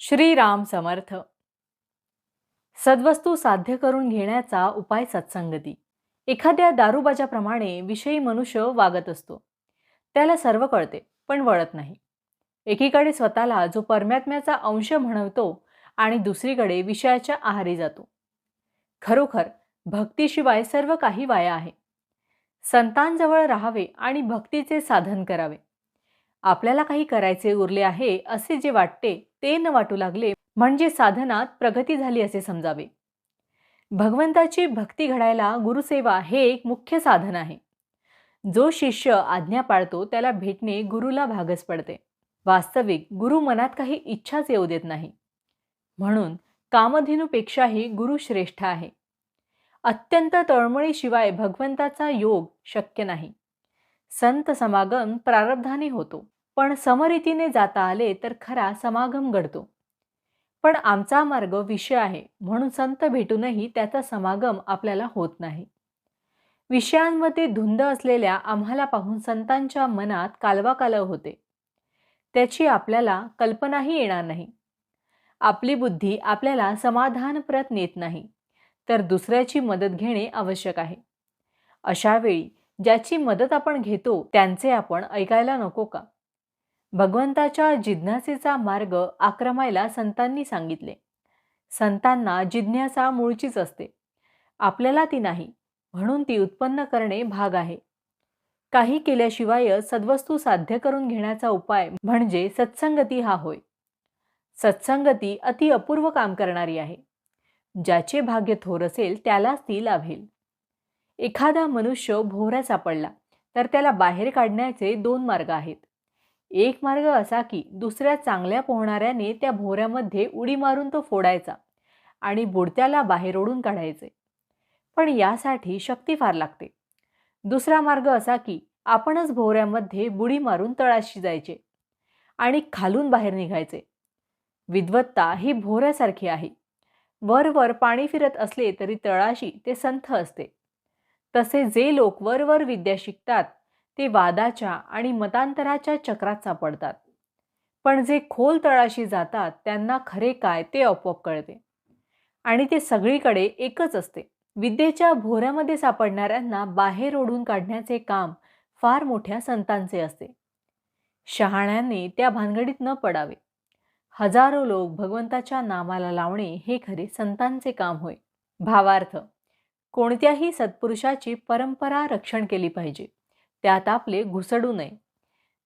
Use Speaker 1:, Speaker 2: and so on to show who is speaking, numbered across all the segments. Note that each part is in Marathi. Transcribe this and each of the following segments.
Speaker 1: श्रीराम समर्थ. सद्वस्तू साध्य करून घेण्याचा उपाय सत्संगती. एखाद्या दारूबाजाप्रमाणे विषयी मनुष्य वागत असतो. त्याला सर्व कळते पण वळत नाही. एकीकडे स्वतःला जो परमात्म्याचा अंश म्हणवतो आणि दुसरीकडे विषयाच्या आहारी जातो. खरोखर भक्तीशिवाय सर्व काही वाया आहे. संतांजवळ राहावे आणि भक्तीचे साधन करावे. आपल्याला काही करायचे उरले आहे असे जे वाटते ते न वाटू लागले म्हणजे साधनात प्रगती झाली असे समजावे. भगवंताची भक्ती घडायला गुरुसेवा हे एक मुख्य साधन आहे. जो शिष्य आज्ञा पाळतो त्याला भेटणे गुरुला भागच पडते. वास्तविक गुरु मनात काही इच्छाच येऊ देत नाही. म्हणून कामधेनूपेक्षाही गुरु श्रेष्ठ आहे. अत्यंत तळमळीशिवाय भगवंताचा योग शक्य नाही. संत समागम प्रारब्धाने होतो, पण समरीतीने जाता आले तर खरा समागम घडतो. पण आमचा मार्ग विषय आहे म्हणून संत भेटूनही त्याचा समागम आपल्याला होत नाही. विषयांमध्ये धुंद असलेल्या आम्हाला पाहून संतांच्या मनात कालवाकालव होते. त्याची आपल्याला कल्पनाही येणार नाही. आपली बुद्धी आपल्याला समाधानप्रत नेत नाही, तर दुसऱ्याची मदत घेणे आवश्यक आहे. अशा वेळी ज्याची मदत आपण घेतो त्यांचे आपण ऐकायला नको का? भगवंताच्या जिज्ञासेचा मार्ग आक्रमायला संतांनी सांगितले. संतांना जिज्ञासा मूळचीच असते, आपल्याला ती नाही, म्हणून ती उत्पन्न करणे भाग आहे. काही केल्याशिवाय सद्वस्तू साध्य करून घेण्याचा उपाय म्हणजे सत्संगती हा होय. सत्संगती अति अपूर्व काम करणारी आहे. ज्याचे भाग्य थोर असेल त्यालाच ती लाभेल. एखादा मनुष्य भोवरा सापडला तर त्याला बाहेर काढण्याचे दोन मार्ग आहेत. एक मार्ग असा की दुसऱ्या चांगल्या पोहणाऱ्याने त्या भोवऱ्यामध्ये उडी मारून तो फोडायचा आणि बुडत्याला बाहेर ओढून काढायचे. पण यासाठी शक्ती फार लागते. दुसरा मार्ग असा की आपणच भोवऱ्यामध्ये बुडी मारून तळाशी जायचे आणि खालून बाहेर निघायचे. विद्वत्ता ही भोवऱ्यासारखी आहे. वर पाणी फिरत असले तरी तळाशी ते संथ असते. तसे जे लोक वर विद्या शिकतात ते वादाच्या आणि मतांतराच्या चक्रात सापडतात. पण जे खोल तळाशी जातात त्यांना खरे काय ते आपोआप कळते आणि ते सगळीकडे एकच असते. विद्येच्या भोवऱ्यामध्ये सापडणाऱ्यांना बाहेर ओढून काढण्याचे काम फार मोठ्या संतांचे असते. शहाण्यांनी त्या भानगडीत न पडावे. हजारो लोक भगवंताच्या नामाला लावणे हे खरे संतांचे काम होय. भावार्थ: कोणत्याही सत्पुरुषाची परंपरा रक्षण केली पाहिजे, त्यात आपले घुसडू नये.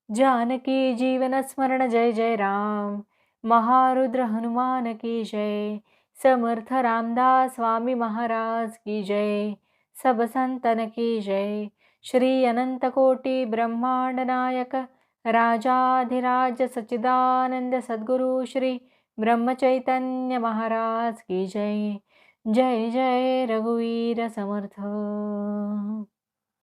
Speaker 1: जानकी जीवन स्मरण जय जय राम. महारुद्र हनुमान की जय. समर्थ रामदास स्वामी महाराज की जय. सब संतन की जय. श्री अनंत कोटि ब्रह्मांड नायक राजाधिराज सच्चिदानंद सद्गुरु श्री ब्रह्मचैतन्य महाराज की जय. जय जय रघुवीर समर्थ.